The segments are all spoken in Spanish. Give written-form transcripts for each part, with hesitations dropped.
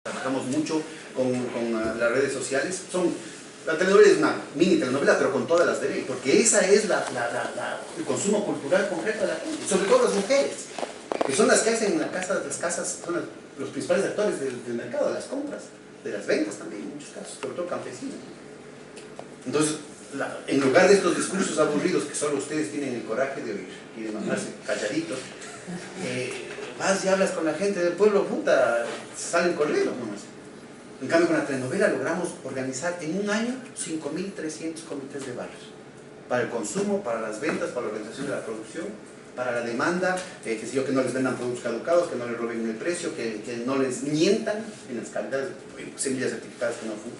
Trabajamos mucho con las redes sociales. La telenovela es una mini telenovela, pero con todas las de ley, porque esa es el consumo cultural concreto de la gente, sobre todo las mujeres, que son las que hacen las casas, son los principales actores del mercado, de las compras, de las ventas también, en muchos casos, sobre todo campesinos. Entonces, en lugar de estos discursos aburridos que solo ustedes tienen el coraje de oír y de mandarse calladitos, vas y hablas con la gente del pueblo, puta, salen corriendo nomás. En cambio, con la telenovela logramos organizar en un año 5.300 comités de barrios, para el consumo, para las ventas, para la organización de la producción, para la demanda, que no les vendan productos caducados, que no les roben el precio, que no les mientan en las calidades, semillas certificadas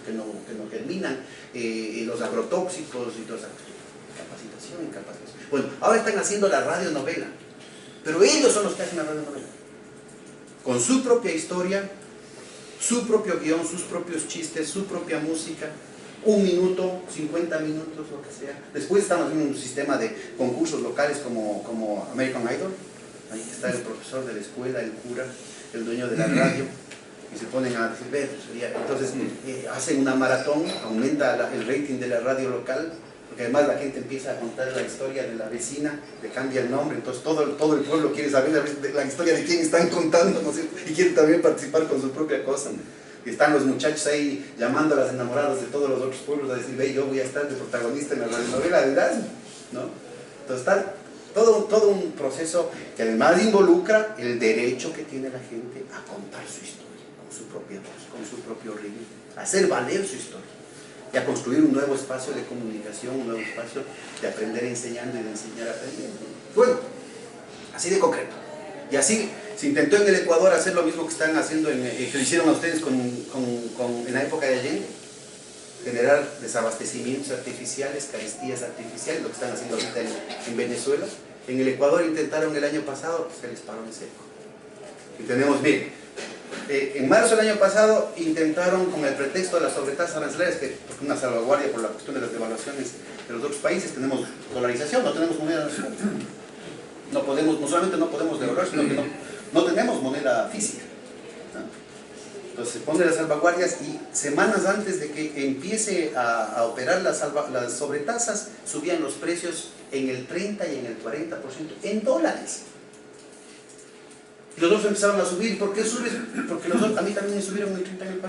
que no germinan, los agrotóxicos y toda esa cuestión. Capacitación. Bueno, ahora están haciendo la radionovela, pero ellos son los que hacen la radionovela, con su propia historia, su propio guión, sus propios chistes, su propia música, 1 minuto, 50 minutos, lo que sea. Después estamos en un sistema de concursos locales como American Idol. Ahí está el profesor de la escuela, el cura, el dueño de la radio, y se ponen a decir, entonces hacen una maratón, aumenta el rating de la radio local, porque además la gente empieza a contar la historia de la vecina, le cambia el nombre, entonces todo el pueblo quiere saber la historia de quién están contando, ¿no es cierto? Y quiere también participar con su propia cosa, ¿no? Y están los muchachos ahí llamando a las enamoradas de todos los otros pueblos a decir, yo voy a estar de protagonista en la radionovela de Erasmo, ¿no? Entonces está todo un proceso que además involucra el derecho que tiene la gente a contar su historia, con su propia voz, con su propio ritmo, a hacer valer su historia y a construir un nuevo espacio de comunicación, un nuevo espacio de aprender enseñando y de enseñar aprendiendo. Bueno, así de concreto. Y así se intentó en el Ecuador hacer lo mismo que están haciendo, que lo hicieron a ustedes en la época de Allende, generar desabastecimientos artificiales, carestías artificiales, lo que están haciendo ahorita en Venezuela. En el Ecuador intentaron el año pasado, se les paró en seco. Y tenemos, miren, en marzo del año pasado intentaron, con el pretexto de las sobretasas arancelarias, que es una salvaguardia por la cuestión de las devaluaciones de los otros países, tenemos dolarización, no tenemos moneda nacional. No solamente no podemos devaluar, sino que no tenemos moneda física, ¿no? Entonces se ponen las salvaguardias y semanas antes de que empiece a operar las sobretasas, subían los precios en el 30 y en el 40% en dólares. Y los dos empezaron a subir. ¿Por qué suben? Porque los dos a mí también me subieron en el 30 y en el 40%.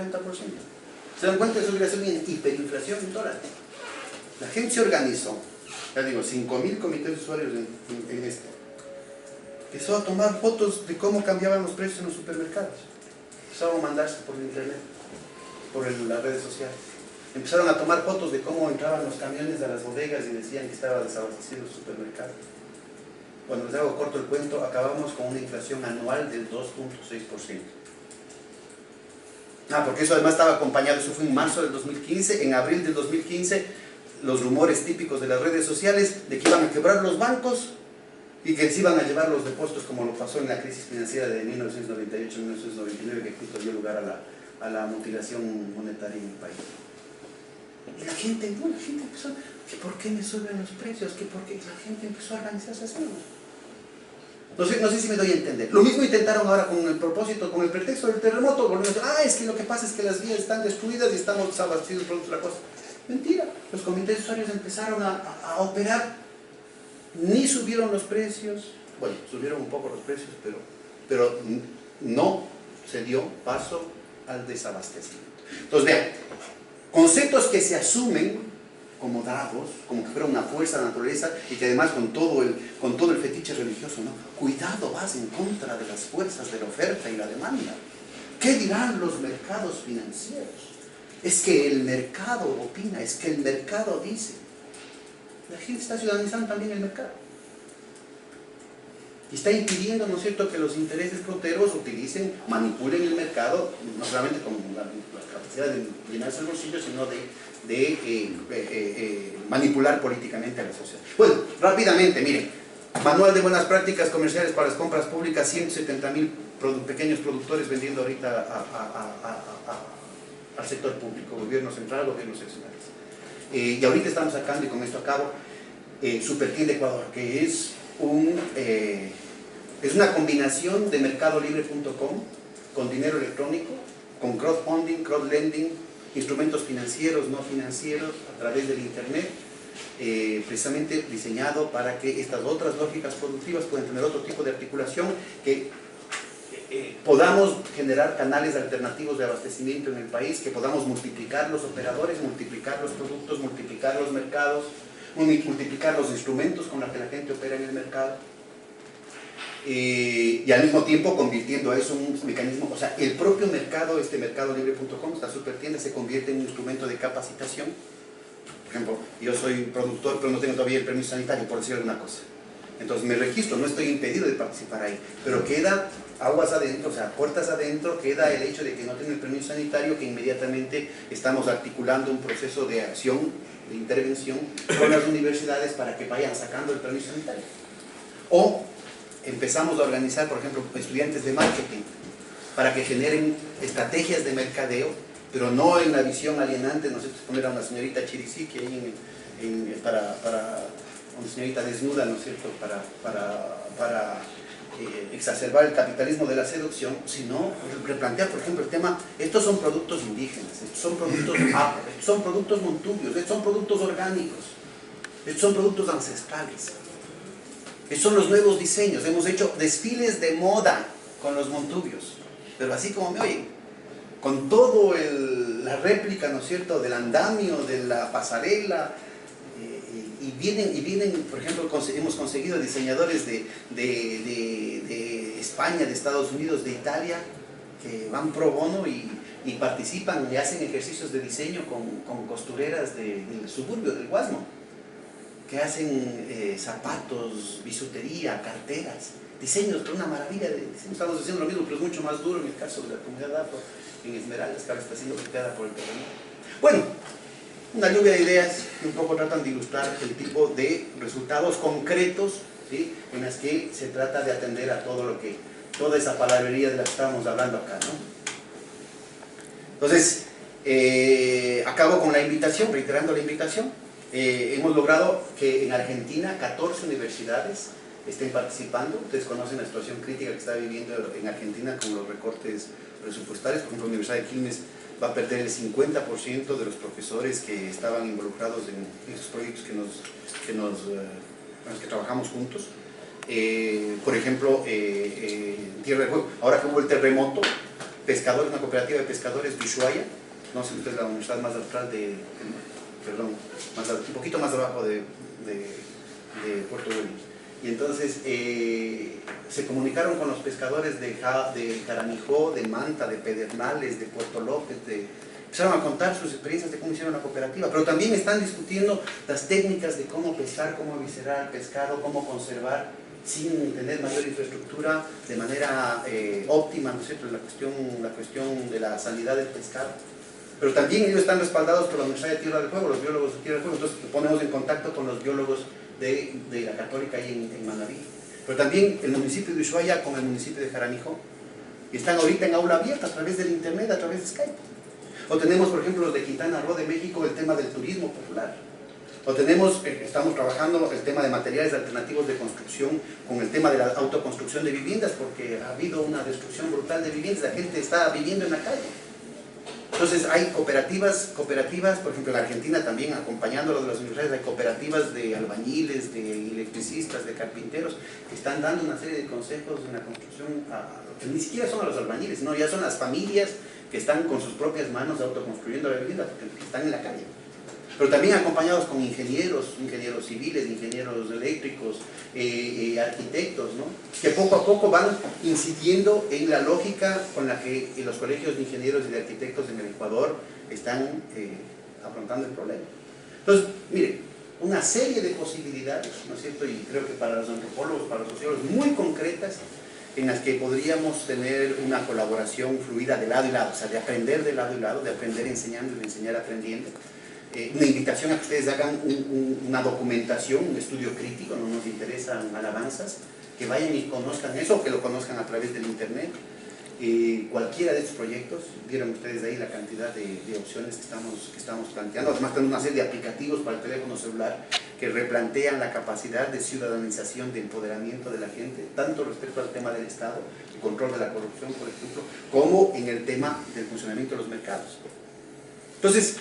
¿Se dan cuenta de subir en hiperinflación en dólares? La gente se organizó, ya digo, 5.000 comités de usuarios en esto. Empezó a tomar fotos de cómo cambiaban los precios en los supermercados. Empezaron a mandarse por internet, por las redes sociales. Empezaron a tomar fotos de cómo entraban los camiones a las bodegas y decían que estaba desabastecido el supermercado. Cuando les hago corto el cuento, acabamos con una inflación anual del 2.6%. Porque eso además estaba acompañado, eso fue en marzo del 2015, en abril del 2015, los rumores típicos de las redes sociales de que iban a quebrar los bancos y que se iban a llevar los depósitos, como lo pasó en la crisis financiera de 1998-1999, que justo dio lugar a la mutilación monetaria en el país. Y la gente empezó, que ¿por qué me suben los precios? Que ¿por qué? La gente empezó a organizarse así. No sé si me doy a entender. Lo mismo intentaron ahora con el propósito, con el pretexto del terremoto, volvieron a decir, es que lo que pasa es que las vías están destruidas y estamos desabastecidos por otra cosa. Mentira, los comités de usuarios empezaron a operar, ni subieron los precios, bueno, subieron un poco los precios, pero no se dio paso al desabastecimiento. Entonces vean, conceptos que se asumen como dados, como que fuera una fuerza de la naturaleza y que además con todo el fetiche religioso, ¿no? Cuidado, vas en contra de las fuerzas de la oferta y la demanda. ¿Qué dirán los mercados financieros? Es que el mercado opina, es que el mercado dice. La gente está ciudadanizando también el mercado. Y está impidiendo, ¿no es cierto?, que los intereses fronteros manipulen el mercado, no solamente con la capacidad de llenarse el bolsillo, sino de manipular políticamente a la sociedad. Bueno, rápidamente, miren, manual de buenas prácticas comerciales para las compras públicas, 170.000 pequeños productores vendiendo ahorita al sector público, gobierno central, gobiernos seccionales. Y ahorita estamos sacando, y con esto acabo, Supertienda Ecuador, que es una combinación de mercadolibre.com con dinero electrónico con crowdfunding, crowdlending, instrumentos financieros, no financieros, a través del internet, precisamente diseñado para que estas otras lógicas productivas puedan tener otro tipo de articulación, que podamos generar canales alternativos de abastecimiento en el país, que podamos multiplicar los operadores, multiplicar los productos, multiplicar los mercados, multiplicar los instrumentos con los que la gente opera en el mercado, y al mismo tiempo convirtiendo a eso un mecanismo, o sea, el propio mercado, este mercadolibre.com, esta supertienda, se convierte en un instrumento de capacitación. Por ejemplo, yo soy productor, pero no tengo todavía el permiso sanitario, por decir alguna cosa. Entonces me registro, no estoy impedido de participar ahí, pero queda aguas adentro, o sea, puertas adentro, queda el hecho de que no tengo el permiso sanitario, que inmediatamente estamos articulando un proceso de acción, de intervención con las universidades para que vayan sacando el permiso sanitario. O empezamos a organizar, por ejemplo, estudiantes de marketing, para que generen estrategias de mercadeo, pero no en la visión alienante, ¿no es cierto?, poner a una señorita chiriciki ahí para una señorita desnuda, ¿no es cierto?, para exacerbar el capitalismo de la seducción, sino replantear, por ejemplo, el tema, estos son productos indígenas, estos son productos afro, estos son productos montubios, estos son productos orgánicos, estos son productos ancestrales, estos son los nuevos diseños. Hemos hecho desfiles de moda con los montubios, pero así como me oyen, con todo la réplica, ¿no es cierto?, del andamio, de la pasarela, y vienen, por ejemplo, hemos conseguido diseñadores de España, de Estados Unidos, de Italia, que van pro bono y participan y hacen ejercicios de diseño con costureras del suburbio, del Guasmo, que hacen zapatos, bisutería, carteras, diseños, pero una maravilla de diseños. Estamos haciendo lo mismo, pero es mucho más duro en el caso de la comunidad afro, en Esmeraldas, que ahora está siendo golpeada por el terremoto. Bueno, una lluvia de ideas que un poco tratan de ilustrar el tipo de resultados concretos, ¿sí?, en las que se trata de atender a toda esa palabrería de la que estábamos hablando acá, ¿no? Entonces, acabo con la invitación, reiterando la invitación. Hemos logrado que en Argentina 14 universidades estén participando. Ustedes conocen la situación crítica que está viviendo en Argentina con los recortes presupuestarios. Por ejemplo, la Universidad de Quilmes va a perder el 50% de los profesores que estaban involucrados en estos proyectos con los que trabajamos juntos. Por ejemplo, Tierra del Fuego, ahora que hubo el terremoto, pescadores, una cooperativa de pescadores de Ushuaia, no sé si usted es la universidad más austral un poquito más abajo de Puerto Williams. Y entonces se comunicaron con los pescadores de Jaramijó, de Manta, de Pedernales, de Puerto López, empezaron a contar sus experiencias de cómo hicieron la cooperativa, pero también están discutiendo las técnicas de cómo pescar, cómo viscerar el pescado, cómo conservar sin tener mayor infraestructura, de manera óptima, ¿no es cierto?, la cuestión de la sanidad del pescado. Pero también ellos están respaldados por la Universidad de Tierra del Fuego, los biólogos de Tierra del Fuego, entonces ponemos en contacto con los biólogos de la Católica ahí en Manabí. Pero también el municipio de Ushuaia con el municipio de Jaramijó están ahorita en aula abierta a través del internet, a través de Skype. O tenemos, por ejemplo, los de Quintana Roo de México, el tema del turismo popular. O tenemos, estamos trabajando el tema de materiales alternativos de construcción con el tema de la autoconstrucción de viviendas, porque ha habido una destrucción brutal de viviendas, la gente está viviendo en la calle. Entonces hay cooperativas, por ejemplo en la Argentina también, acompañando a las universidades, hay cooperativas de albañiles, de electricistas, de carpinteros, que están dando una serie de consejos en la construcción, que ni siquiera son a los albañiles, no, ya son las familias que están con sus propias manos autoconstruyendo la vivienda, porque están en la calle. Pero también acompañados con ingenieros civiles, ingenieros eléctricos, arquitectos, ¿no?, que poco a poco van incidiendo en la lógica con la que los colegios de ingenieros y de arquitectos en el Ecuador están afrontando el problema. Entonces, miren, una serie de posibilidades, ¿no es cierto?, y creo que para los antropólogos, para los sociólogos, muy concretas, en las que podríamos tener una colaboración fluida de lado y lado, o sea, de aprender de lado y lado, de aprender enseñando y de enseñar aprendiendo. Una invitación a que ustedes hagan una documentación, un estudio crítico, no nos interesan alabanzas, que vayan y conozcan eso, que lo conozcan a través del internet. Cualquiera de estos proyectos, vieron ustedes ahí la cantidad de opciones que estamos planteando. Además tenemos una serie de aplicativos para el teléfono celular que replantean la capacidad de ciudadanización, de empoderamiento de la gente, tanto respecto al tema del Estado, el control de la corrupción, por ejemplo, como en el tema del funcionamiento de los mercados. Entonces,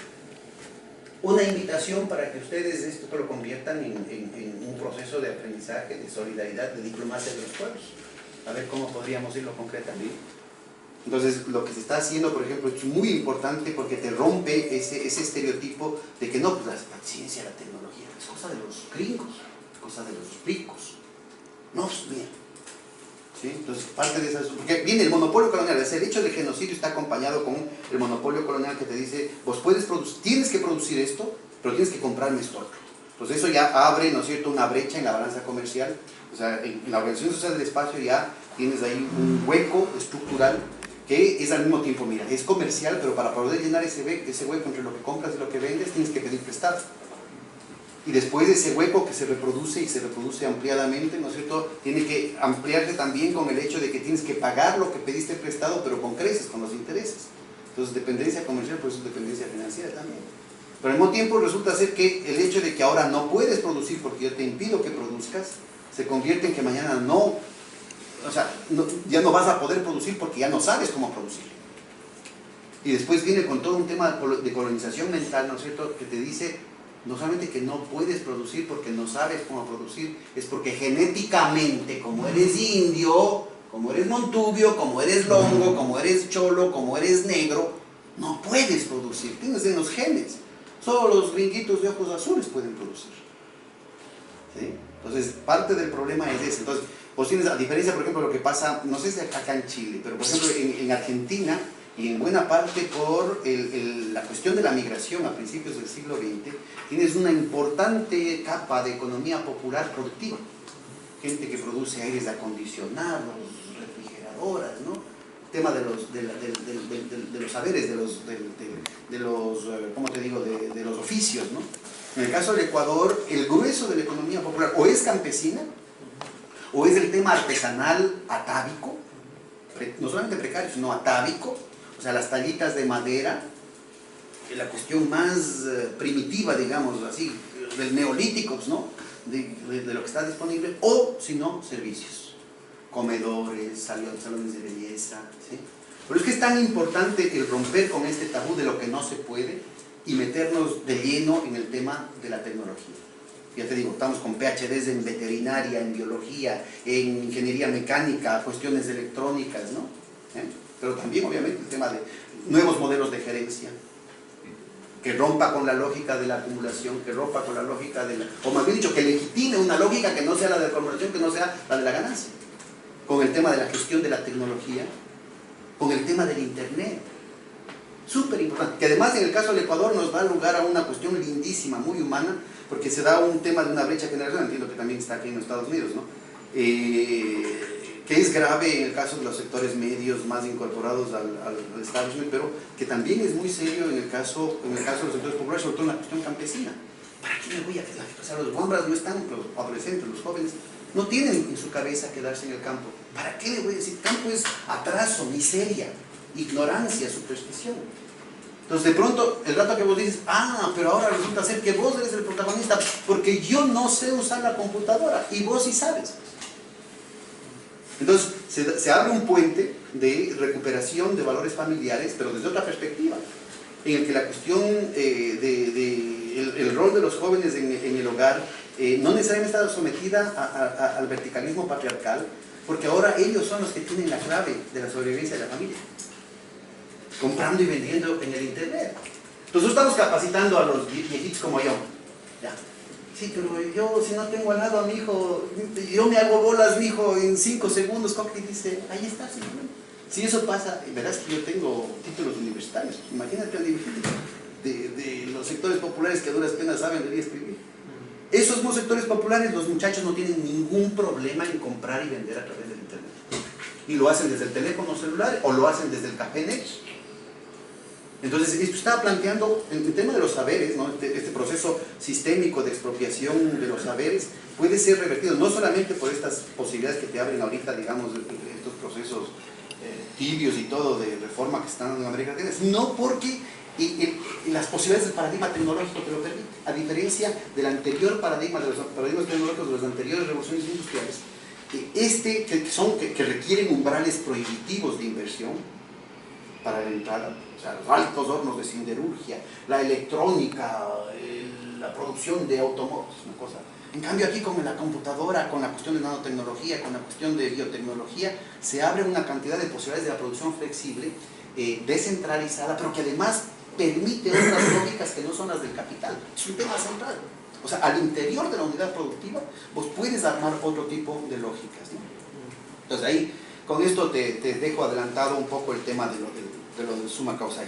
una invitación para que ustedes esto lo conviertan en un proceso de aprendizaje, de solidaridad, de diplomacia de los pueblos. A ver cómo podríamos irlo concretamente. Entonces, lo que se está haciendo, por ejemplo, es muy importante porque te rompe ese estereotipo de que no, pues la ciencia, la tecnología, es cosa de los gringos, es cosa de los ricos. No, pues mira. ¿Sí? Entonces, parte de eso, porque viene el monopolio colonial, el hecho del genocidio está acompañado con el monopolio colonial que te dice, vos puedes producir, tienes que producir esto, pero tienes que comprarme esto otro. Entonces eso ya abre, ¿no es cierto?, una brecha en la balanza comercial. O sea, en la Organización Social del Espacio ya tienes ahí un hueco estructural que es al mismo tiempo, mira, es comercial, pero para poder llenar ese hueco entre lo que compras y lo que vendes, tienes que pedir prestado. Y después de ese hueco que se reproduce y se reproduce ampliadamente, ¿no es cierto?, tiene que ampliarse también con el hecho de que tienes que pagar lo que pediste prestado, pero con creces, con los intereses. Entonces, dependencia comercial, pues es dependencia financiera también. Pero al mismo tiempo resulta ser que el hecho de que ahora no puedes producir porque yo te impido que produzcas, se convierte en que mañana no, o sea, ya no vas a poder producir porque ya no sabes cómo producir. Y después viene con todo un tema de colonización mental, ¿no es cierto?, que te dice, no solamente que no puedes producir porque no sabes cómo producir, es porque genéticamente, como eres indio, como eres montubio, como eres longo, como eres cholo, como eres negro, no puedes producir, tienes en los genes. Solo los gringuitos de ojos azules pueden producir. ¿Sí? Entonces, parte del problema es ese. Entonces, vos tienes, a diferencia, por ejemplo, lo que pasa, no sé si acá en Chile, pero por ejemplo en Argentina, y en buena parte por la cuestión de la migración a principios del siglo XX, tienes una importante capa de economía popular productiva. Gente que produce aires acondicionados, refrigeradoras, ¿no? El tema de los saberes, ¿cómo te digo?, de los oficios, ¿no? En el caso del Ecuador, el grueso de la economía popular o es campesina, o es el tema artesanal atávico, no solamente precario, sino atávico, o sea, las tallitas de madera, la cuestión más primitiva, digamos así, del neolítico, ¿no?, de lo que está disponible, o si no, servicios, comedores, salones de belleza, ¿sí? Pero es que es tan importante el romper con este tabú de lo que no se puede y meternos de lleno en el tema de la tecnología. Ya te digo, estamos con PhDs en veterinaria, en biología, en ingeniería mecánica, cuestiones electrónicas, ¿no? Pero también, obviamente, el tema de nuevos modelos de gerencia, que rompa con la lógica de la acumulación, que rompa con la lógica de la... o más bien dicho, que legitime una lógica que no sea la de la acumulación, que no sea la de la ganancia. Con el tema de la gestión de la tecnología, con el tema del internet. Súper importante, que además en el caso del Ecuador nos da lugar a una cuestión lindísima, muy humana, porque se da un tema de una brecha generacional, entiendo que también está aquí en los Estados Unidos, ¿no? Que es grave en el caso de los sectores medios más incorporados al establishment, pero que también es muy serio en el caso de los sectores populares, sobre todo en la cuestión campesina. ¿Para qué me voy a quedar? O sea, los guambras no están, los adolescentes, los jóvenes, no tienen en su cabeza quedarse en el campo. ¿Para qué le voy a decir? Campo es atraso, miseria, ignorancia, superstición. Entonces de pronto, el rato que vos dices, pero ahora resulta ser que vos eres el protagonista, porque yo no sé usar la computadora, y vos sí sabes. Entonces se abre un puente de recuperación de valores familiares, pero desde otra perspectiva, en el que la cuestión el rol de los jóvenes en el hogar no necesariamente está sometida al verticalismo patriarcal, porque ahora ellos son los que tienen la clave de la sobrevivencia de la familia, comprando y vendiendo en el internet. Entonces estamos capacitando a los viejitos como yo. Ya. Sí, pero yo si no tengo al lado a mi hijo, yo me hago bolas, mi hijo, en 5 segundos, Coqui dice, ahí está, señor. Si eso pasa, verás que yo tengo títulos universitarios, imagínate al nivel de los sectores populares que a duras penas saben leer y escribir. Esos mismos sectores populares, los muchachos no tienen ningún problema en comprar y vender a través del internet. Y lo hacen desde el teléfono celular o lo hacen desde el café net. Entonces, esto estaba planteando el tema de los saberes, ¿no? Este proceso sistémico de expropiación de los saberes puede ser revertido no solamente por estas posibilidades que te abren ahorita, digamos, estos procesos tibios y todo de reforma que están dando en América Latina, sino porque y las posibilidades del paradigma tecnológico te lo permiten, a diferencia del anterior paradigma, de los paradigmas tecnológicos de las anteriores revoluciones industriales, que requieren umbrales prohibitivos de inversión para la entrada, o sea, los altos hornos de siderurgia, la electrónica, la producción de automóviles, una cosa. En cambio aquí con la computadora, con la cuestión de nanotecnología, con la cuestión de biotecnología, se abre una cantidad de posibilidades de la producción flexible, descentralizada, pero que además permite otras lógicas que no son las del capital. Es un tema central. O sea, al interior de la unidad productiva vos puedes armar otro tipo de lógicas, ¿no? Entonces ahí, con esto te dejo adelantado un poco el tema de lo del summa causae.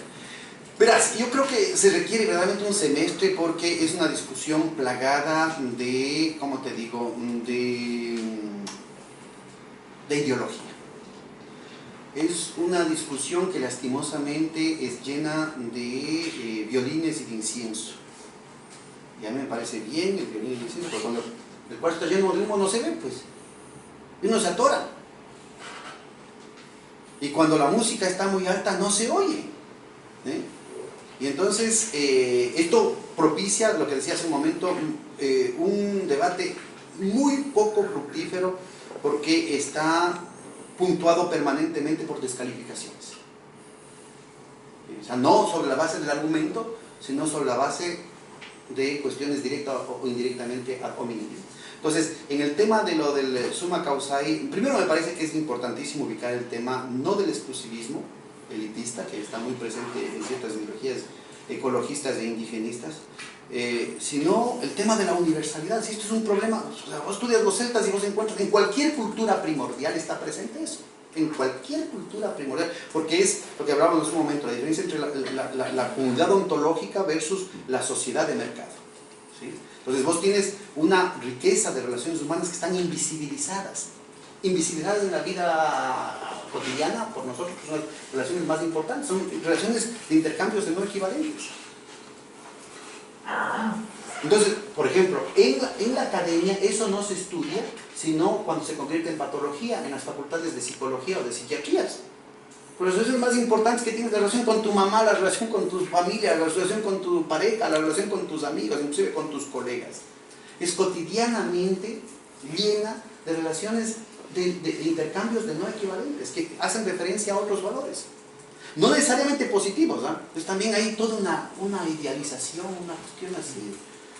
Verás, yo creo que se requiere verdaderamente un semestre porque es una discusión plagada de, ¿cómo te digo?, de ideología. Es una discusión que lastimosamente es llena de violines y de incienso. Y a mí me parece bien el violín y el incienso, porque cuando el cuarto está lleno de humo no se ve, pues. Y uno se atora. Y cuando la música está muy alta no se oye. Y entonces esto propicia, lo que decía hace un momento, un debate muy poco fructífero porque está puntuado permanentemente por descalificaciones. O sea, no sobre la base del argumento, sino sobre la base de cuestiones directas o indirectamente ad hominem. Entonces, en el tema de lo del summa causae, primero me parece que es importantísimo ubicar el tema no del exclusivismo elitista, que está muy presente en ciertas ideologías ecologistas e indigenistas, sino el tema de la universalidad. Si esto es un problema, o sea, vos estudias los celtas y vos encuentras, en cualquier cultura primordial está presente eso, en cualquier cultura primordial, porque es lo que hablábamos en un momento, la diferencia entre la comunidad ontológica versus la sociedad de mercado, ¿sí? Entonces vos tienes una riqueza de relaciones humanas que están invisibilizadas en la vida cotidiana por nosotros, que son las relaciones más importantes, son relaciones de intercambios de no equivalentes. Entonces, por ejemplo, en la academia eso no se estudia, sino cuando se convierte en patología, en las facultades de psicología o de psiquiatrías. Por eso es más importante que tienes la relación con tu mamá, la relación con tu familia, la relación con tu pareja, la relación con tus amigos, inclusive con tus colegas. Es cotidianamente llena de relaciones de intercambios de no equivalentes, que hacen referencia a otros valores. No necesariamente positivos, ¿no? Pues también hay toda una idealización, una cuestión así.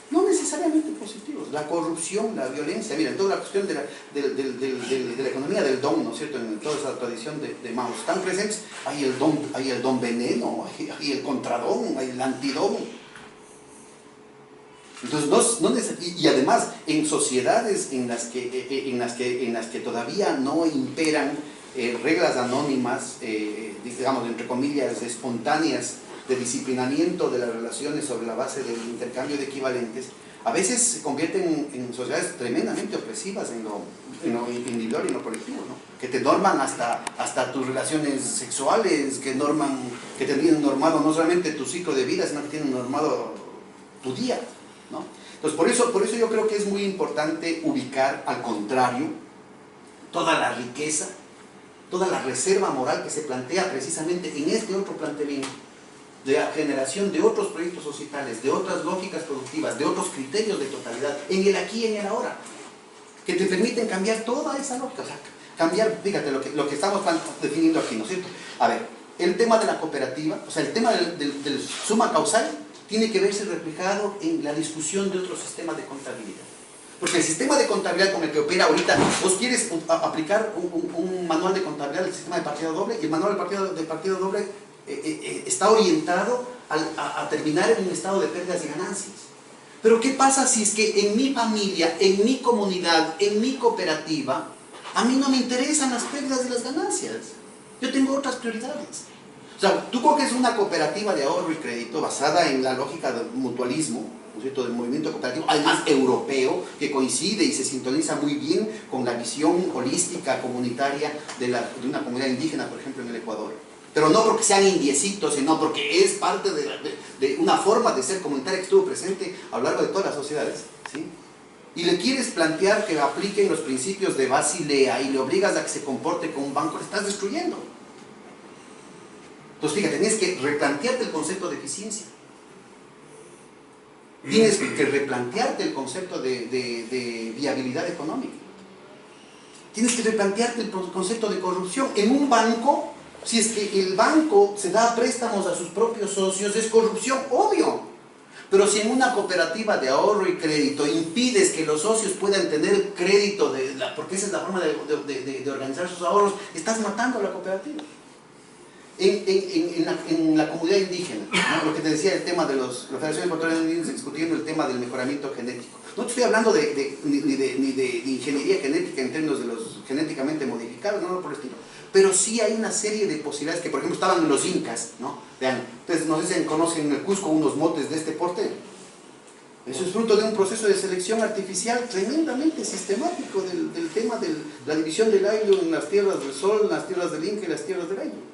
No necesariamente positivos. La corrupción, la violencia, miren, toda la cuestión de la economía del don, ¿no es cierto? En toda esa tradición de Mao, están presentes. Hay el don veneno, hay el contradón, hay el antidón. Entonces, y además, en sociedades en las que todavía no imperan reglas anónimas, digamos, entre comillas, espontáneas, de disciplinamiento de las relaciones sobre la base del intercambio de equivalentes, a veces se convierten en sociedades tremendamente opresivas en lo individual y en lo colectivo, ¿no? Que te norman hasta tus relaciones sexuales, que te tienen normado no solamente tu ciclo de vida, sino que tienen normado tu día, ¿no? Entonces, por eso yo creo que es muy importante ubicar, al contrario, toda la riqueza, toda la reserva moral que se plantea precisamente en este otro planteamiento, de la generación de otros proyectos societales, de otras lógicas productivas, de otros criterios de totalidad, en el aquí y en el ahora, que te permiten cambiar toda esa lógica, o sea, cambiar, fíjate, lo que estamos definiendo aquí, ¿no es cierto? A ver, el tema de la cooperativa, o sea, el tema del summa causae, tiene que verse reflejado en la discusión de otros sistemas de contabilidad. Porque el sistema de contabilidad con el que opera ahorita, vos quieres aplicar un manual de contabilidad del sistema de partida doble, y el manual de partida doble está orientado a terminar en un estado de pérdidas y ganancias. Pero ¿qué pasa si es que en mi familia, en mi comunidad, en mi cooperativa, a mí no me interesan las pérdidas y las ganancias? Yo tengo otras prioridades. O sea, tú coges una cooperativa de ahorro y crédito basada en la lógica del mutualismo, ¿no es cierto?, del movimiento cooperativo, además europeo, que coincide y se sintoniza muy bien con la visión holística comunitaria de una comunidad indígena, por ejemplo, en el Ecuador. Pero no porque sean indiecitos, sino porque es parte de una forma de ser comunitaria que estuvo presente a lo largo de todas las sociedades, ¿sí? Y le quieres plantear que apliquen los principios de Basilea y le obligas a que se comporte como un banco, le estás destruyendo. Entonces, fíjate, tienes que replantearte el concepto de eficiencia. Tienes que replantearte el concepto de viabilidad económica. Tienes que replantearte el concepto de corrupción. En un banco, si es que el banco se da préstamos a sus propios socios, es corrupción, obvio. Pero si en una cooperativa de ahorro y crédito impides que los socios puedan tener crédito, porque esa es la forma de organizar sus ahorros, estás matando a la cooperativa. En la comunidad indígena, ¿no? Lo que te decía, el tema de la Federación Ecuatoriana de Indígenas discutiendo el tema del mejoramiento genético. No te estoy hablando ni de ingeniería genética en términos de los genéticamente modificados, no por el estilo. Pero sí hay una serie de posibilidades que, por ejemplo, estaban en los incas, ¿no? Vean, ustedes no sé si conocen en el Cusco unos motes de este porte. Eso es fruto de un proceso de selección artificial tremendamente sistemático del tema de la división del ayllu en las tierras del sol, en las tierras del Inca y las tierras del ayllu.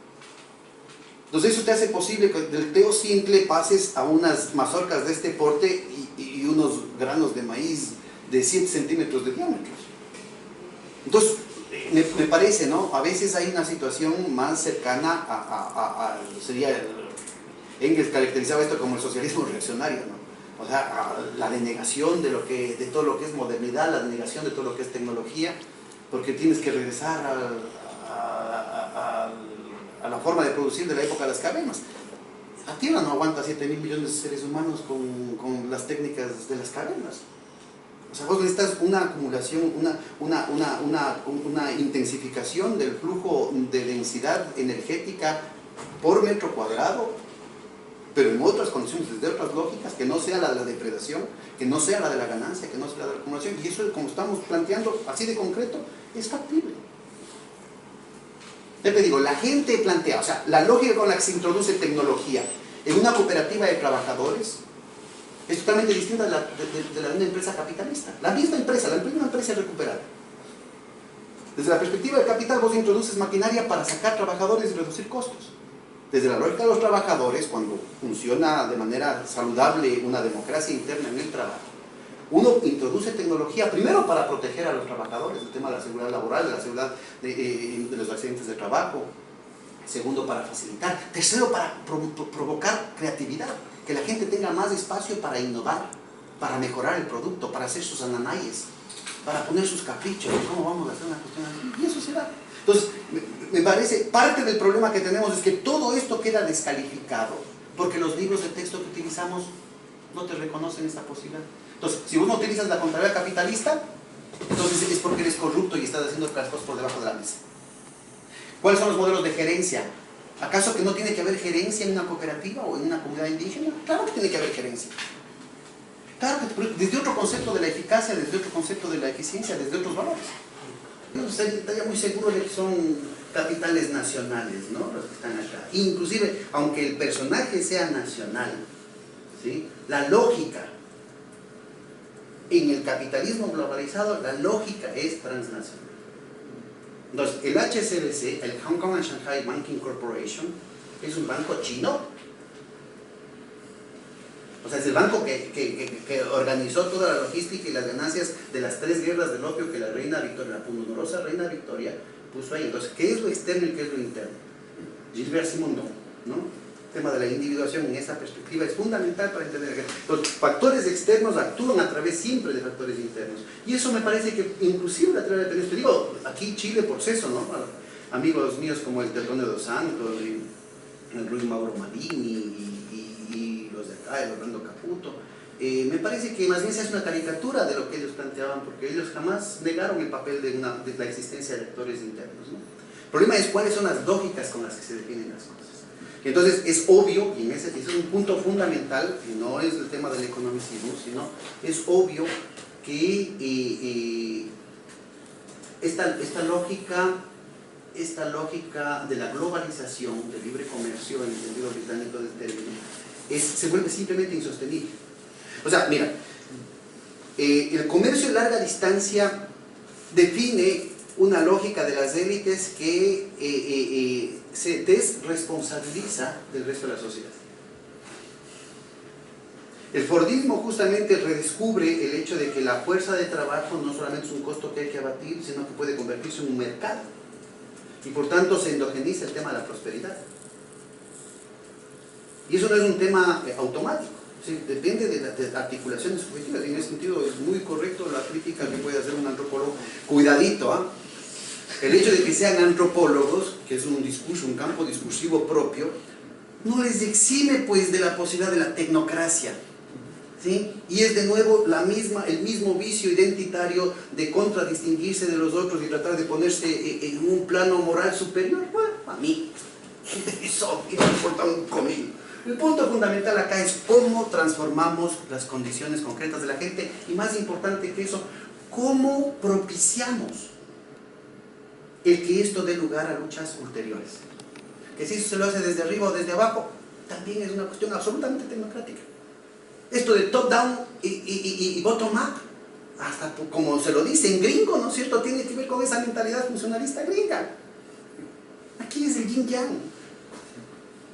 Entonces eso te hace posible que del teo simple pases a unas mazorcas de este porte y unos granos de maíz de 7 centímetros de diámetro. Entonces, me parece, ¿no? A veces hay una situación más cercana sería, Engels caracterizaba esto como el socialismo reaccionario, ¿no? O sea, la denegación de todo lo que es modernidad, la denegación de todo lo que es tecnología, porque tienes que regresar a la forma de producir de la época de las cavernas. La Tierra no aguanta 7.000 millones de seres humanos con las técnicas de las cavernas. O sea, vos necesitas una acumulación, una intensificación del flujo de densidad energética por metro cuadrado, pero en otras condiciones, desde otras lógicas, que no sea la de la depredación, que no sea la de la ganancia, que no sea la de la acumulación. Y eso, como estamos planteando así de concreto, es factible. Ya te digo, la gente plantea, o sea, la lógica con la que se introduce tecnología en una cooperativa de trabajadores es totalmente distinta de la de una empresa capitalista. La misma empresa es recuperada. Desde la perspectiva del capital, vos introduces maquinaria para sacar trabajadores y reducir costos. Desde la lógica de los trabajadores, cuando funciona de manera saludable una democracia interna en el trabajo, uno introduce tecnología primero para proteger a los trabajadores, el tema de la seguridad laboral, de la seguridad de los accidentes de trabajo. Segundo, para facilitar. Tercero, para provocar creatividad, que la gente tenga más espacio para innovar, para mejorar el producto, para hacer sus ananayes, para poner sus caprichos. ¿Cómo vamos a hacer una cuestión así? Y eso se da. Entonces, me parece, parte del problema que tenemos es que todo esto queda descalificado, porque los libros de texto que utilizamos no te reconocen esa posibilidad. Entonces, si uno utilizas la contabilidad capitalista, entonces es porque eres corrupto y estás haciendo las cosas por debajo de la mesa. ¿Cuáles son los modelos de gerencia? ¿Acaso que no tiene que haber gerencia en una cooperativa o en una comunidad indígena? Claro que tiene que haber gerencia. Claro que desde otro concepto de la eficacia, desde otro concepto de la eficiencia, desde otros valores. No estaría muy seguro de que son capitales nacionales, ¿no? Los que están acá. Inclusive, aunque el personaje sea nacional, ¿sí? La lógica en el capitalismo globalizado, la lógica es transnacional. Entonces, el HSBC, el Hong Kong and Shanghai Banking Corporation, es un banco chino. O sea, es el banco que organizó toda la logística y las ganancias de las 3 guerras del opio que la reina Victoria, la pundonorosa reina Victoria, puso ahí. Entonces, ¿qué es lo externo y qué es lo interno? Gilbert Simondon, ¿no? El tema de la individuación en esa perspectiva es fundamental para entender que los factores externos actúan a través siempre de factores internos. Y eso me parece que inclusive la teoría de tener, te digo, aquí Chile por eso, ¿no? Amigos míos como el Antonio dos Santos, el Luis Mauro Malini y los de acá, el Orlando Caputo, me parece que más bien se hace una caricatura de lo que ellos planteaban, porque ellos jamás negaron el papel de la existencia de actores internos, ¿no? El problema es cuáles son las lógicas con las que se definen las cosas. Entonces es obvio, y ese es un punto fundamental, que no es el tema del economicismo, sino es obvio que esta lógica de la globalización, del libre comercio en el sentido británico del término, se vuelve simplemente insostenible. O sea, mira, el comercio de larga distancia define una lógica de las élites que se desresponsabiliza del resto de la sociedad. El Fordismo justamente redescubre el hecho de que la fuerza de trabajo no solamente es un costo que hay que abatir, sino que puede convertirse en un mercado. Y por tanto se endogeniza el tema de la prosperidad. Y eso no es un tema automático, ¿sí? Depende de las articulaciones subjetivas. En ese sentido es muy correcto la crítica que puede hacer un antropólogo. Cuidadito, ¿ah? El hecho de que sean antropólogos, que es un discurso, un campo discursivo propio, no les exime pues de la posibilidad de la tecnocracia, ¿sí? Y es de nuevo el mismo vicio identitario de contradistinguirse de los otros y tratar de ponerse en un plano moral superior. Bueno, a mí, eso me importa un comino. El punto fundamental acá es cómo transformamos las condiciones concretas de la gente y, más importante que eso, cómo propiciamos el que esto dé lugar a luchas ulteriores. Que si eso se lo hace desde arriba o desde abajo, también es una cuestión absolutamente tecnocrática. Esto de top-down y bottom-up, hasta como se lo dice en gringo, ¿no es cierto?, tiene que ver con esa mentalidad funcionalista gringa. Aquí es el yin-yang.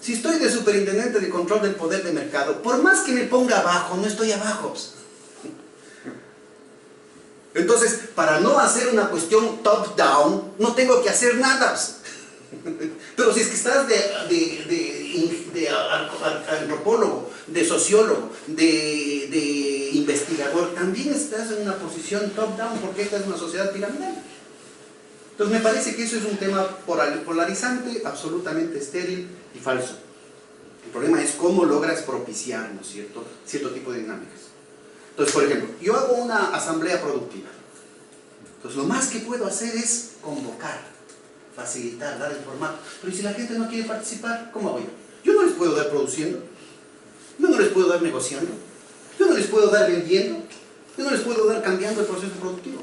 Si estoy de superintendente de control del poder de mercado, por más que me ponga abajo, no estoy abajo. Entonces, para no hacer una cuestión top-down, no tengo que hacer nada. Pero si es que estás de antropólogo, de sociólogo, de investigador, también estás en una posición top-down, porque esta es una sociedad piramidal. Entonces me parece que eso es un tema polarizante, absolutamente estéril y falso. El problema es cómo logras propiciar, ¿no es cierto?, cierto tipo de dinámicas. Entonces, por ejemplo, yo hago una asamblea productiva. Entonces, lo más que puedo hacer es convocar, facilitar, dar el formato. Pero ¿y si la gente no quiere participar? ¿Cómo hago yo? Yo no les puedo dar produciendo, yo no les puedo dar negociando, yo no les puedo dar vendiendo, yo no les puedo dar cambiando el proceso productivo.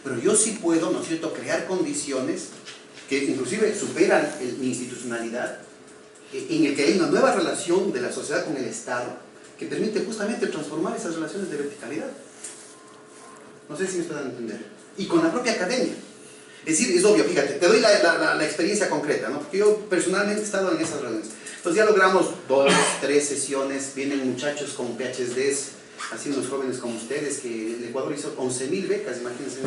Pero yo sí puedo, ¿no es cierto?, crear condiciones que inclusive superan mi institucionalidad, en el que hay una nueva relación de la sociedad con el Estado, que permite justamente transformar esas relaciones de verticalidad. No sé si me pueden entender. Y con la propia academia. Es decir, es obvio, fíjate, te doy la experiencia concreta, ¿no? Porque yo personalmente he estado en esas reuniones. Entonces ya logramos 2, 3 sesiones, vienen muchachos con PhDs, así unos jóvenes como ustedes, que el Ecuador hizo 11.000 becas, imagínense,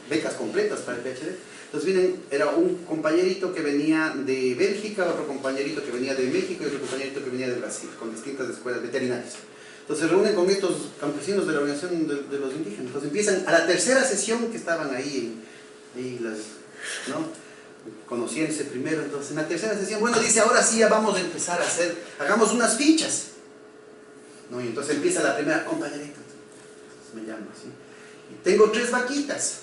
becas completas para el PhD. Entonces era un compañerito que venía de Bélgica, otro compañerito que venía de México y otro compañerito que venía de Brasil, con distintas escuelas veterinarias. Entonces se reúnen con estos campesinos de la organización de los indígenas. Entonces empiezan a la tercera sesión que estaban ahí, ¿no?, conociéndose primero. Entonces en la tercera sesión, bueno, dice, ahora sí ya vamos a empezar a hacer, hagamos unas fichas, ¿no? Y entonces empieza la primera, compañerito, me llama así, y tengo 3 vaquitas.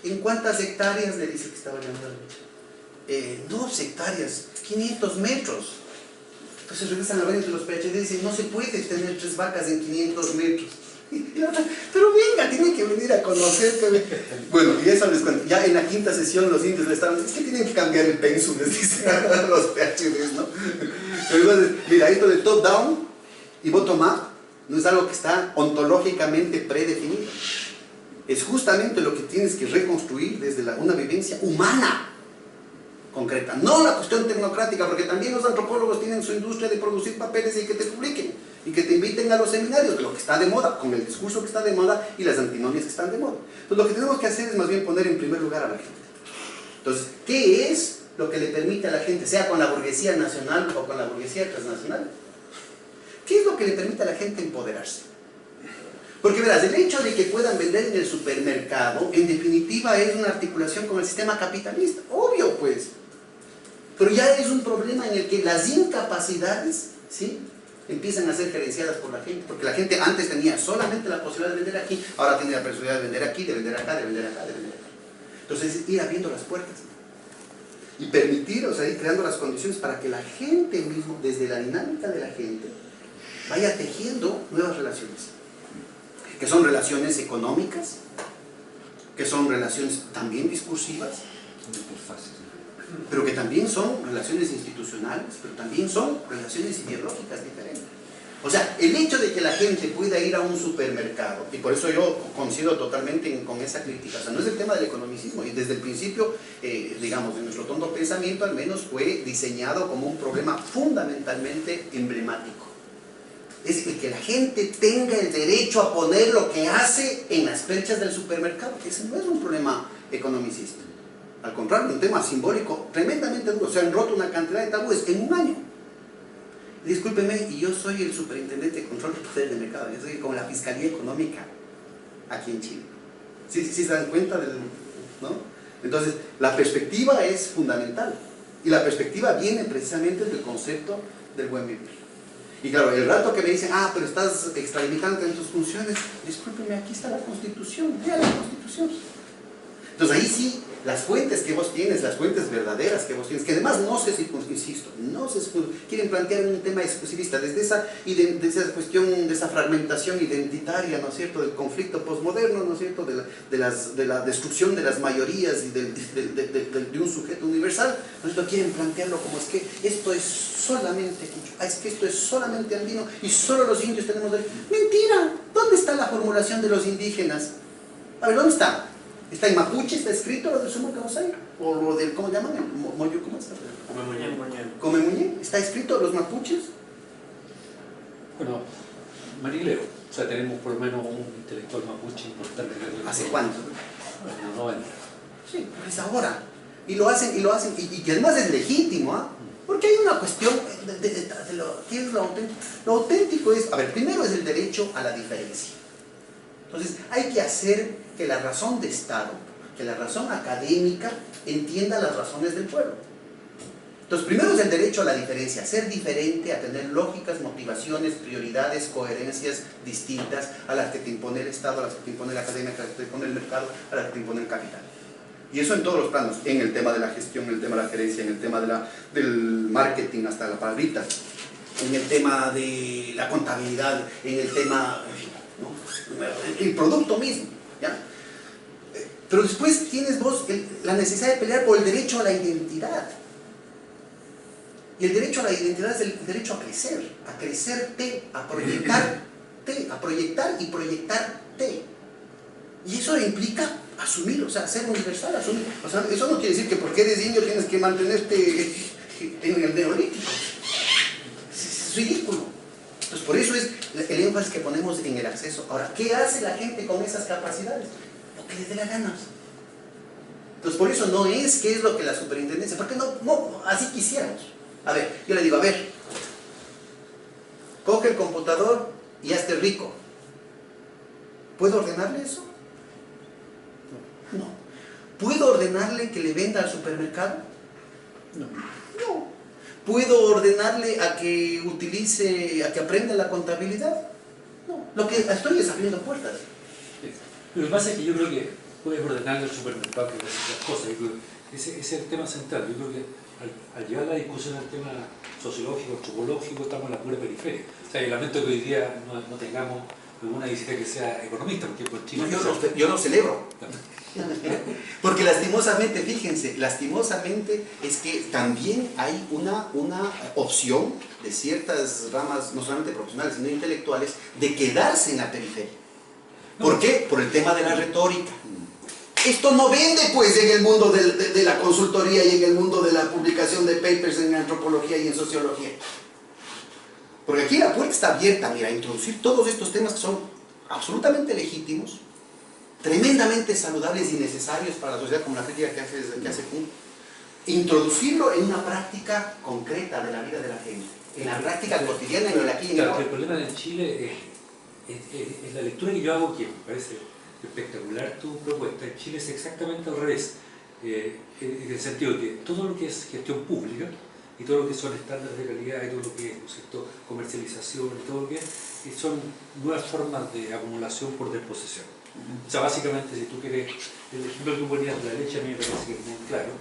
¿En cuántas hectáreas? Le dice que estaba llamando. 2 hectáreas, 500 metros. Entonces regresan a ver entre los PhD y dicen, no se puede tener 3 vacas en 500 metros. Y la otra, pero venga, tienen que venir a conocerte. Bueno, y eso les cuento. Ya en la 5ª sesión los indios le estaban, es que tienen que cambiar el pensum, les dicen a los PhDs, ¿no? Entonces, mira, esto de top-down y bottom-up no es algo que está ontológicamente predefinido. Es justamente lo que tienes que reconstruir desde una vivencia humana concreta, no la cuestión tecnocrática, porque también los antropólogos tienen su industria de producir papeles y que te publiquen y que te inviten a los seminarios de lo que está de moda, con el discurso que está de moda y las antinomias que están de moda. Entonces lo que tenemos que hacer es más bien poner en primer lugar a la gente. Entonces, ¿qué es lo que le permite a la gente, sea con la burguesía nacional o con la burguesía transnacional? ¿Qué es lo que le permite a la gente empoderarse? Porque verás, el hecho de que puedan vender en el supermercado, en definitiva es una articulación con el sistema capitalista, obvio pues. Pero ya es un problema en el que las incapacidades, ¿sí?, empiezan a ser gerenciadas por la gente, porque la gente antes tenía solamente la posibilidad de vender aquí, ahora tiene la posibilidad de vender aquí, de vender acá, de vender acá, de vender acá. Entonces ir abriendo las puertas, ¿no?, y permitir, o sea, ir creando las condiciones para que la gente mismo, desde la dinámica de la gente, vaya tejiendo nuevas relaciones, que son relaciones económicas, que son relaciones también discursivas, pero que también son relaciones institucionales, pero también son relaciones ideológicas diferentes. O sea, el hecho de que la gente pueda ir a un supermercado, y por eso yo coincido totalmente con esa crítica, o sea, no es el tema del economicismo, y desde el principio, digamos, en nuestro tonto pensamiento al menos fue diseñado como un problema fundamentalmente emblemático. Es el que la gente tenga el derecho a poner lo que hace en las perchas del supermercado, que ese no es un problema economicista. Al contrario, un tema simbólico tremendamente duro. Se han roto una cantidad de tabúes en un año. Discúlpeme, y yo soy el superintendente de control de poder de mercado, yo soy como la Fiscalía Económica aquí en Chile. ¿Sí se dan cuenta del, ¿no? Entonces, la perspectiva es fundamental. Y la perspectiva viene precisamente del concepto del buen vivir. Y claro, el rato que me dicen, ah, pero estás extralimitante en tus funciones, discúlpeme, aquí está la Constitución, vea la Constitución. Entonces ahí sí, las fuentes que vos tienes, las fuentes verdaderas que vos tienes, que además no se insisto, no se quieren plantear un tema exclusivista, desde esa cuestión, de esa fragmentación identitaria, ¿no es cierto?, del conflicto postmoderno, ¿no es cierto?, de la destrucción de las mayorías y de un sujeto universal, nosotros quieren plantearlo como es que esto es solamente quichua, es que esto es solamente andino y solo los indios tenemos derecho. ¡Mentira! ¿Dónde está la formulación de los indígenas? A ver, ¿dónde está? ¿Está en mapuche? ¿Está escrito lo del sumo causai? ¿O lo del, cómo llaman? ¿Moyo? ¿Cómo está? ¿Comemuñé? ¿Está escrito los mapuches? Bueno, Marileo, o sea, tenemos por lo menos un intelectual mapuche importante. ¿Hace cuánto? En los 90. Sí, pues ahora. Y lo hacen, y que además es legítimo, ¿ah? Porque hay una cuestión de lo que es lo auténtico. Lo auténtico es, a ver, primero es el derecho a la diferencia. Entonces, hay que hacer que la razón de Estado, que la razón académica entienda las razones del pueblo. Entonces, primero es el derecho a la diferencia, a ser diferente, a tener lógicas, motivaciones, prioridades, coherencias distintas a las que te impone el Estado, a las que te impone la academia, a las que te impone el mercado, a las que te impone el capital. Y eso en todos los planos, en el tema de la gestión, en el tema de la gerencia, en el tema del marketing, hasta la palabrita, en el tema de la contabilidad, en el tema, ¿no?, el producto mismo, ¿ya? Pero después tienes vos la necesidad de pelear por el derecho a la identidad. Y el derecho a la identidad es el derecho a crecerte, a proyectar y proyectarte. Y eso implica asumir, o sea, ser universal, asumir. O sea, eso no quiere decir que porque eres indio tienes que mantenerte en el neolítico. Es ridículo. Entonces, por eso es el énfasis que ponemos en el acceso. Ahora, ¿qué hace la gente con esas capacidades? Lo que les dé la gana. Entonces, por eso no es qué es lo que la superintendencia, porque no, así quisiéramos. A ver, yo le digo, a ver, coge el computador y hazte rico. ¿Puedo ordenarle eso? No. ¿Puedo ordenarle que le venda al supermercado? No. ¿Puedo ordenarle a que aprenda la contabilidad? No. Lo que estoy es abriendo puertas. Lo que pasa es que yo creo que puedes ordenarle al supermercado que las cosas. Ese es el tema central. Yo creo que al llevar la discusión al tema sociológico, antropológico, estamos en la pura periferia. O sea, yo lamento que hoy día no tengamos alguna visita que sea economista, porque por Chile... No, yo no celebro. Porque lastimosamente, fíjense, es que también hay una opción de ciertas ramas, no solamente profesionales, sino intelectuales, de quedarse en la periferia. ¿Por qué? Por el tema de la retórica. Esto no vende, pues, en el mundo de la consultoría y en el mundo de la publicación de papers en antropología y en sociología. Porque aquí la puerta está abierta, mira, a introducir todos estos temas que son absolutamente legítimos, tremendamente saludables y necesarios para la sociedad, como la crítica que hace Kuhn, introducirlo en una práctica concreta de la vida de la gente, en la práctica cotidiana, en el aquí y en el ahora. El problema de Chile es la lectura que yo hago, que me parece espectacular tu propuesta. En Chile es exactamente al revés, en el sentido de que todo lo que es gestión pública y todo lo que son estándares de calidad y todo lo que es, ¿no es cierto?, comercialización y todo lo que es, son nuevas formas de acumulación por disposición. O sea, básicamente, si tú quieres, el ejemplo que tú ponías de la leche a mí me parece que es muy claro.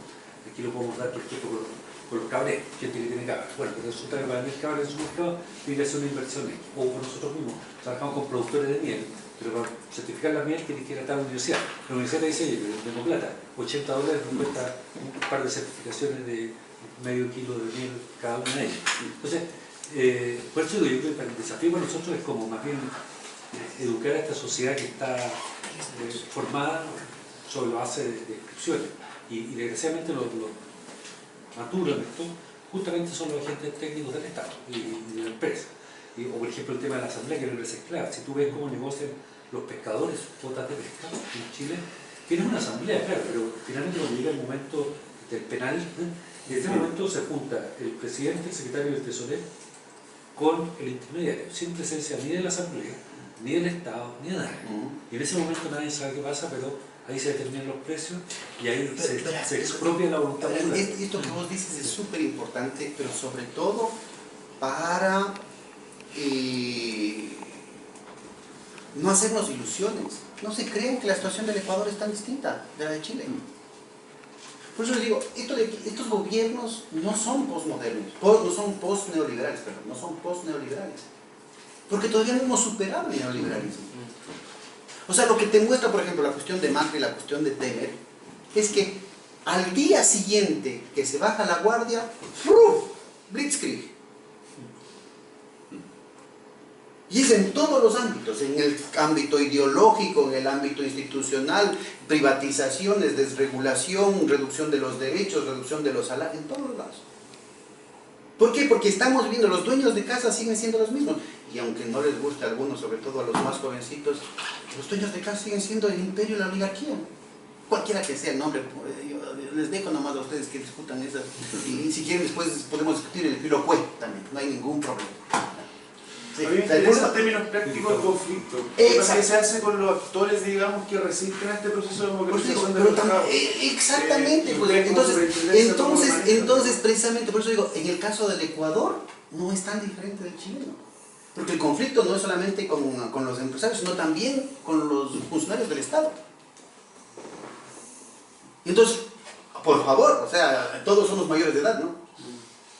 Aquí lo podemos dar, por ejemplo, con los cabres, gente que tiene cabras. Bueno, pero resulta que para vender cabras en su mercado tiene que hacer una inversión X. O con nosotros mismos, trabajamos con productores de miel, pero para certificar la miel tiene que ir a tal universidad. La universidad te dice, oye, pero tengo plata, $80 nos cuesta un par de certificaciones de medio kilo de miel cada una de ellas. Entonces, por eso yo creo que el desafío para nosotros es como más bien educar a esta sociedad que está formada sobre la base de exclusiones. Y desgraciadamente los maturos en esto justamente son los agentes técnicos del Estado y de la empresa. O por ejemplo el tema de la asamblea, que es una empresa esclava. Si tú ves cómo negocian los pescadores cuotas de pesca en Chile, tienen una asamblea, claro, pero finalmente cuando llega el momento del penal, en ese momento se junta el presidente, el secretario del tesorero, con el intermediario, sin presencia ni de la Asamblea, ni del Estado, ni de nadie. Y en ese momento nadie sabe qué pasa, pero ahí se determinan los precios y ahí se expropia la voluntad popular. Esto que vos dices es súper importante, pero sobre todo para no hacernos ilusiones. No se creen que la situación del Ecuador es tan distinta de la de Chile. Por eso les digo, estos gobiernos no son postmodernos, no son post-neoliberales, perdón, no son post-neoliberales. Porque todavía no hemos superado el neoliberalismo. O sea, lo que te muestra, por ejemplo, la cuestión de Macri y la cuestión de Temer, es que al día siguiente que se baja la guardia, ¡fruf! Blitzkrieg. Y es en todos los ámbitos, en el ámbito ideológico, en el ámbito institucional, privatizaciones, desregulación, reducción de los derechos, reducción de los salarios, en todos lados. ¿Por qué? Porque estamos viendo, los dueños de casa siguen siendo los mismos. Y aunque no les guste a algunos, sobre todo a los más jovencitos, los dueños de casa siguen siendo el imperio y la oligarquía. Cualquiera que sea el nombre, yo les dejo nomás a ustedes que discutan eso. Y si quieren después podemos discutir el filocue también, no hay ningún problema. Sí, a mí me interesa en términos prácticos el conflicto. ¿Qué se hace con los actores, digamos, que resisten a este proceso de democratización del mercado? Exactamente, pues, entonces precisamente por eso digo, en el caso del Ecuador no es tan diferente del chileno. Porque el conflicto no es solamente con los empresarios, sino también con los funcionarios del Estado. Entonces, por favor, o sea, todos somos mayores de edad, ¿no?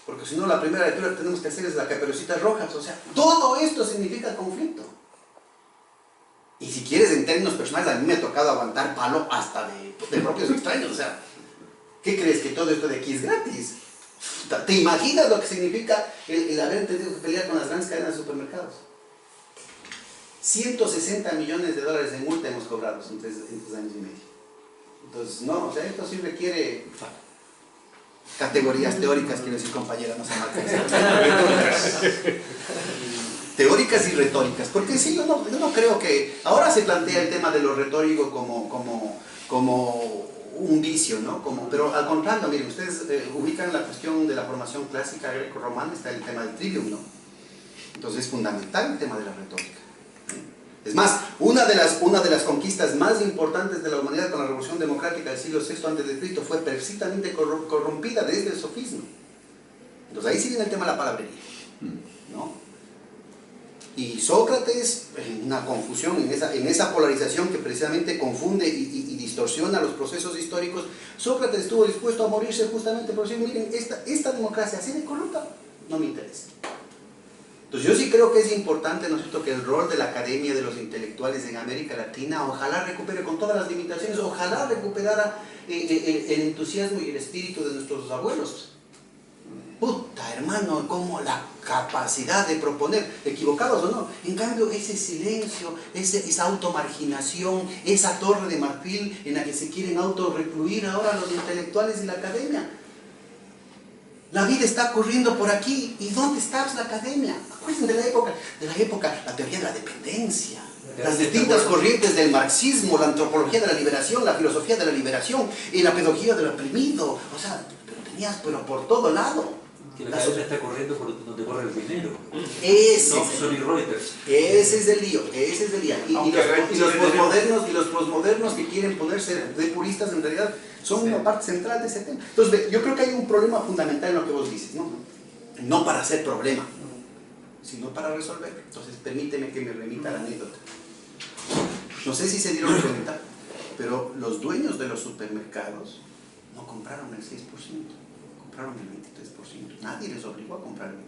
Porque si no, la primera lectura que tenemos que hacer es la Caperucita Rojas. O sea, todo esto significa conflicto. Y si quieres, en términos personales, a mí me ha tocado aguantar palo hasta de propios extraños. O sea, ¿qué crees? ¿Que todo esto de aquí es gratis? ¿Te imaginas lo que significa el haber tenido que pelear con las grandes cadenas de supermercados? 160 millones de dólares de multa hemos cobrado en 3 años y medio. Entonces, no, o sea, esto sí requiere categorías teóricas, quiero decir, compañera, no se marca. Teóricas y retóricas, porque sí, yo no creo que... Ahora se plantea el tema de lo retórico como un vicio, ¿no? Pero al contrario, miren, ustedes ubican la cuestión de la formación clásica greco-romana, está el tema del trivium, ¿no? Entonces es fundamental el tema de la retórica. Es más, una de las conquistas más importantes de la humanidad con la Revolución Democrática del siglo VI a.C. fue precisamente corrompida desde el sofismo. Entonces ahí sí viene el tema de la palabrería, ¿no? Y Sócrates, en una confusión, en esa polarización que precisamente confunde y distorsiona los procesos históricos, Sócrates estuvo dispuesto a morirse justamente por decir, miren, esta democracia así de corrupta no me interesa. Entonces yo sí creo que es importante, ¿no es cierto?, que el rol de la academia, de los intelectuales en América Latina, ojalá recupere con todas las limitaciones, ojalá recuperara el entusiasmo y el espíritu de nuestros abuelos. Puta, hermano, como la capacidad de proponer, equivocados o no, en cambio ese silencio, esa automarginación, esa torre de marfil en la que se quieren autorrecluir ahora los intelectuales y la academia. La vida está corriendo por aquí. ¿Y dónde está la academia? Acuérdense de la época, la teoría de la dependencia, las distintas corrientes del marxismo, la antropología de la liberación, la filosofía de la liberación y la pedagogía del oprimido. O sea, tenías por todo lado. Que la academia está corriendo por donde corre el dinero. Ese y Reuters. Ese es el lío, Y los posmodernos que quieren ponerse de puristas en realidad son una parte central de ese tema. Entonces, yo creo que hay un problema fundamental en lo que vos dices, ¿no? No para hacer problema, sino para resolver. Entonces, permíteme que me remita a la anécdota. No sé si se dieron cuenta, pero los dueños de los supermercados no compraron el 6%, compraron el 23%. Nadie les obligó a comprar el 23%.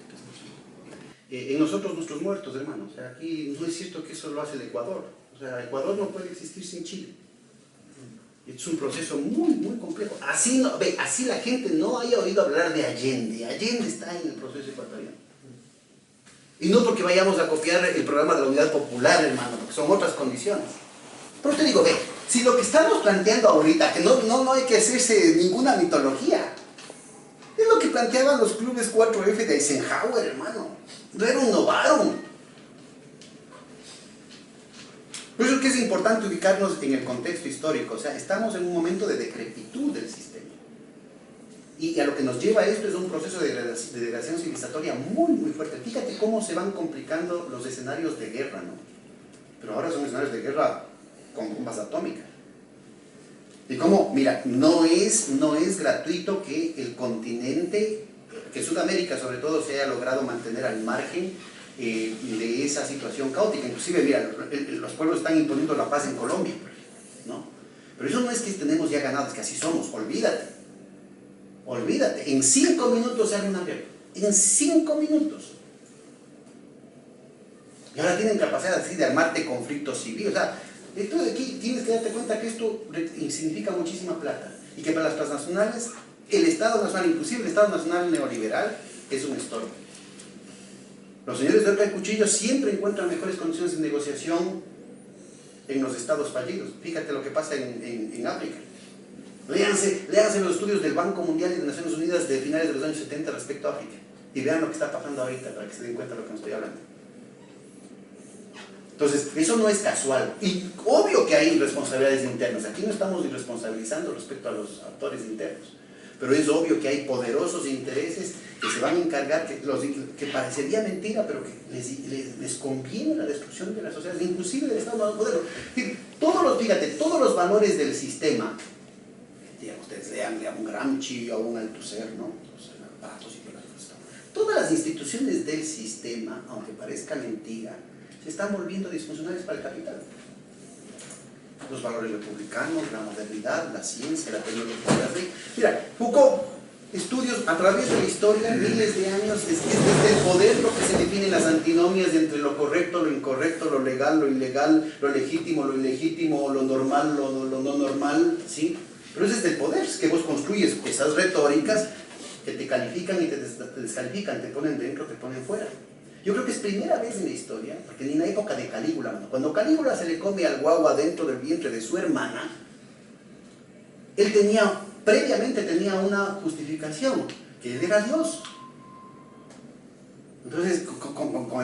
En nosotros, nuestros muertos, hermanos. O sea, aquí no es cierto que eso lo hace el Ecuador. O sea, Ecuador no puede existir sin Chile. Es un proceso muy, muy complejo. Así la gente no haya oído hablar de Allende. Allende está en el proceso ecuatoriano. Y no porque vayamos a copiar el programa de la Unidad Popular, hermano, porque son otras condiciones. Pero te digo, si lo que estamos planteando ahorita, que no hay que hacerse ninguna mitología, es lo que planteaban los clubes 4F de Eisenhower, hermano. No era un novarum. Por eso es que es importante ubicarnos en el contexto histórico. O sea, estamos en un momento de decrepitud del sistema. Y a lo que nos lleva a esto es un proceso de degradación civilizatoria muy, muy fuerte. Fíjate cómo se van complicando los escenarios de guerra, ¿no? Pero ahora son escenarios de guerra con bombas atómicas. Y cómo, mira, no es gratuito que el continente, que Sudamérica sobre todo, se haya logrado mantener al margen de esa situación caótica. Inclusive, mira, los pueblos están imponiendo la paz en Colombia, ¿no? Pero eso no es que tenemos ya ganado, es que así somos, olvídate. Olvídate, en 5 minutos se abre una guerra, en 5 minutos. Y ahora tienen capacidad así de armarte conflictos civiles. O sea, esto de aquí tienes que darte cuenta que esto significa muchísima plata. Y que para las transnacionales, el Estado Nacional, inclusive el Estado Nacional neoliberal, es un estorbo. Los señores de Horca y Cuchillo siempre encuentran mejores condiciones de negociación en los estados fallidos. Fíjate lo que pasa en África. Léanse los estudios del Banco Mundial y de Naciones Unidas de finales de los años 70 respecto a África. Y vean lo que está pasando ahorita para que se den cuenta de lo que nos estoy hablando. Entonces, eso no es casual. Y obvio que hay responsabilidades internas. Aquí no estamos irresponsabilizando respecto a los actores internos. Pero es obvio que hay poderosos intereses que se van a encargar, que parecería mentira, pero que les conviene la destrucción de la sociedad, inclusive del Estado moderno. Fíjate, todos los valores del sistema, digamos, ustedes lean a un Gramsci o a un Althusser, ¿no? Todas las instituciones del sistema, aunque parezca mentira, se están volviendo disfuncionales para el capital. Los valores republicanos, la modernidad, la ciencia, la tecnología, la ley. Mira, Foucault, estudios a través de la historia, miles de años, es desde el poder lo que se definen las antinomias entre lo correcto, lo incorrecto, lo legal, lo ilegal, lo legítimo, lo ilegítimo, lo normal, lo no normal, ¿sí? Pero es desde el poder, es que vos construyes esas retóricas que te califican y te descalifican, te ponen dentro, te ponen fuera. Yo creo que es primera vez en la historia, porque ni en la época de Calígula, cuando Calígula se le come al guagua dentro del vientre de su hermana, él previamente tenía una justificación, que él era Dios. Entonces, con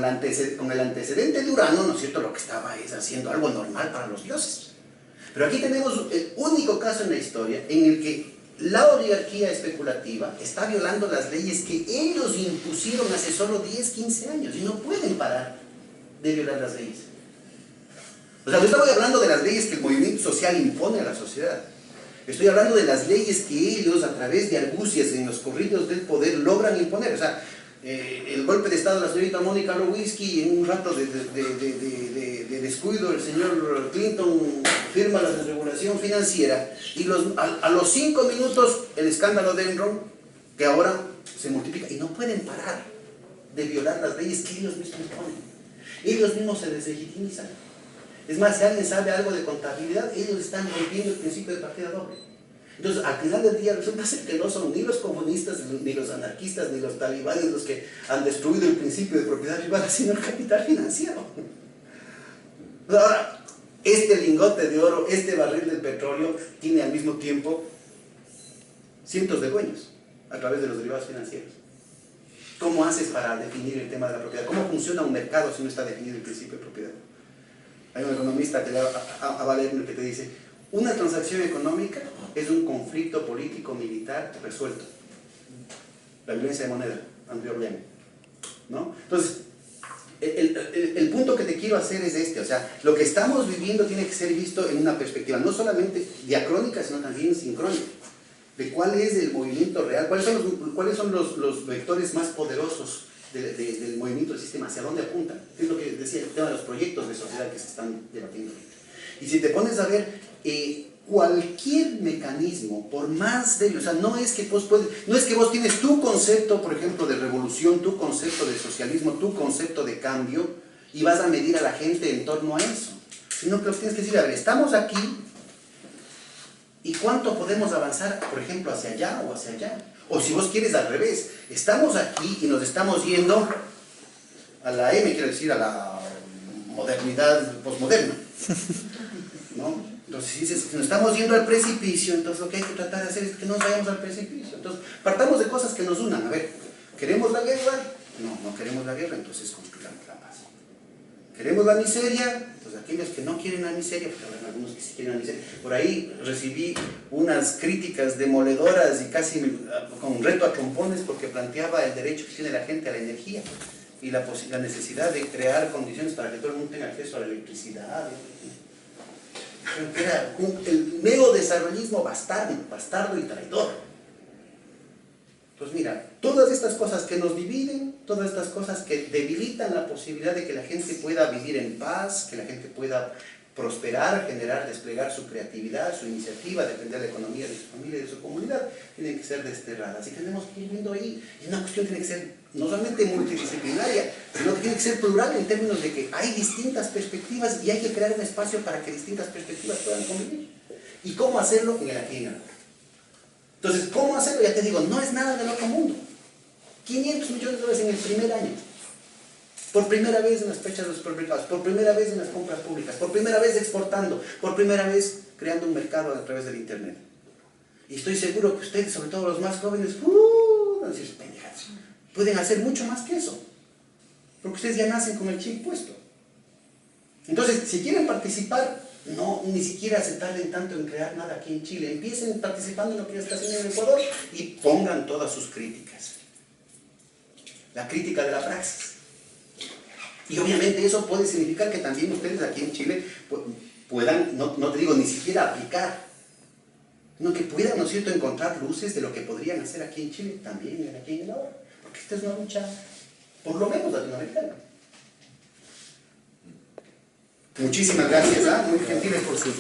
el antecedente de Urano, ¿no es cierto?, lo que estaba es haciendo algo normal para los dioses. Pero aquí tenemos el único caso en la historia en el que la oligarquía especulativa está violando las leyes que ellos impusieron hace solo 10, 15 años y no pueden parar de violar las leyes. O sea, no estamos hablando de las leyes que el movimiento social impone a la sociedad. Estoy hablando de las leyes que ellos, a través de argucias en los corrillos del poder, logran imponer. O sea, el golpe de Estado de la señorita Mónica Lewinsky, en un rato de descuido, el señor Clinton firma la desregulación financiera y a los 5 minutos el escándalo de Enron, que ahora se multiplica, y no pueden parar de violar las leyes que ellos mismos ponen. Ellos mismos se deslegitimizan. Es más, si alguien sabe algo de contabilidad, ellos están rompiendo el principio de partida doble. Entonces, al final del día resulta ser que no son ni los comunistas, ni los anarquistas, ni los talibanes los que han destruido el principio de propiedad privada, sino el capital financiero. Ahora, este lingote de oro, este barril del petróleo, tiene al mismo tiempo cientos de dueños a través de los derivados financieros. ¿Cómo haces para definir el tema de la propiedad? ¿Cómo funciona un mercado si no está definido el principio de propiedad? Hay un economista que a Valerno que te dice: una transacción económica es un conflicto político-militar resuelto. La violencia de moneda, Andrew Lem, ¿no? Entonces, el punto que te quiero hacer es este, o sea, lo que estamos viviendo tiene que ser visto en una perspectiva no solamente diacrónica, sino también sincrónica, de cuál es el movimiento real, cuáles son los vectores más poderosos del movimiento del sistema, hacia dónde apuntan. Es lo que decía, el tema de los proyectos de sociedad que se están debatiendo. Y si te pones a ver, cualquier mecanismo, por más débil, o sea, no es que vos tienes tu concepto, por ejemplo, de revolución, tu concepto de socialismo, tu concepto de cambio, y vas a medir a la gente en torno a eso, sino que lo que tienes que decir: a ver, estamos aquí, ¿y cuánto podemos avanzar, por ejemplo, hacia allá o hacia allá? O si vos quieres al revés, estamos aquí y nos estamos yendo a la quiero decir, a la modernidad postmoderna, ¿no? Entonces, si dices que nos estamos yendo al precipicio, entonces lo que hay que tratar de hacer es que no nos vayamos al precipicio. Entonces, partamos de cosas que nos unan. A ver, ¿queremos la guerra? No, no queremos la guerra, entonces construyamos la paz. ¿Queremos la miseria? Entonces cosas. Aquellos que no quieren la miseria, porque habrá algunos que sí quieren la miseria. Por ahí recibí unas críticas demoledoras y casi con reto a trompones porque planteaba el derecho que tiene la gente a la energía y la necesidad de crear condiciones para que todo el mundo tenga acceso a la electricidad. Era el neodesarrollismo bastardo y traidor. Pues mira, todas estas cosas que nos dividen, todas estas cosas que debilitan la posibilidad de que la gente pueda vivir en paz, que la gente pueda prosperar, generar, desplegar su creatividad, su iniciativa, defender la economía de su familia y de su comunidad, tienen que ser desterradas. Y tenemos que ir viendo ahí. Y una cuestión tiene que ser no solamente multidisciplinaria, sino que tiene que ser plural en términos de que hay distintas perspectivas y hay que crear un espacio para que distintas perspectivas puedan convivir. ¿Y cómo hacerlo? En el aquí y en el ahora. Entonces, ¿cómo hacerlo? Ya te digo, no es nada del otro mundo. 500 millones de dólares en el primer año. Por primera vez en las fechas de los supermercados, por primera vez en las compras públicas, por primera vez exportando, por primera vez creando un mercado a través del internet. Y estoy seguro que ustedes, sobre todo los más jóvenes, van a decir pendejadas, pueden hacer mucho más que eso. Porque ustedes ya nacen con el chip puesto. Entonces, si quieren participar, no, ni siquiera se tarden tanto en crear nada aquí en Chile. Empiecen participando en lo que ya está haciendo en Ecuador y pongan todas sus críticas. La crítica de la praxis. Y obviamente eso puede significar que también ustedes aquí en Chile puedan, no te digo ni siquiera aplicar, sino que puedan, ¿no es cierto?, encontrar luces de lo que podrían hacer aquí en Chile, también en aquí en el ahora. Porque esta es una lucha, por lo menos latinoamericana. Muchísimas gracias, muy gentiles por su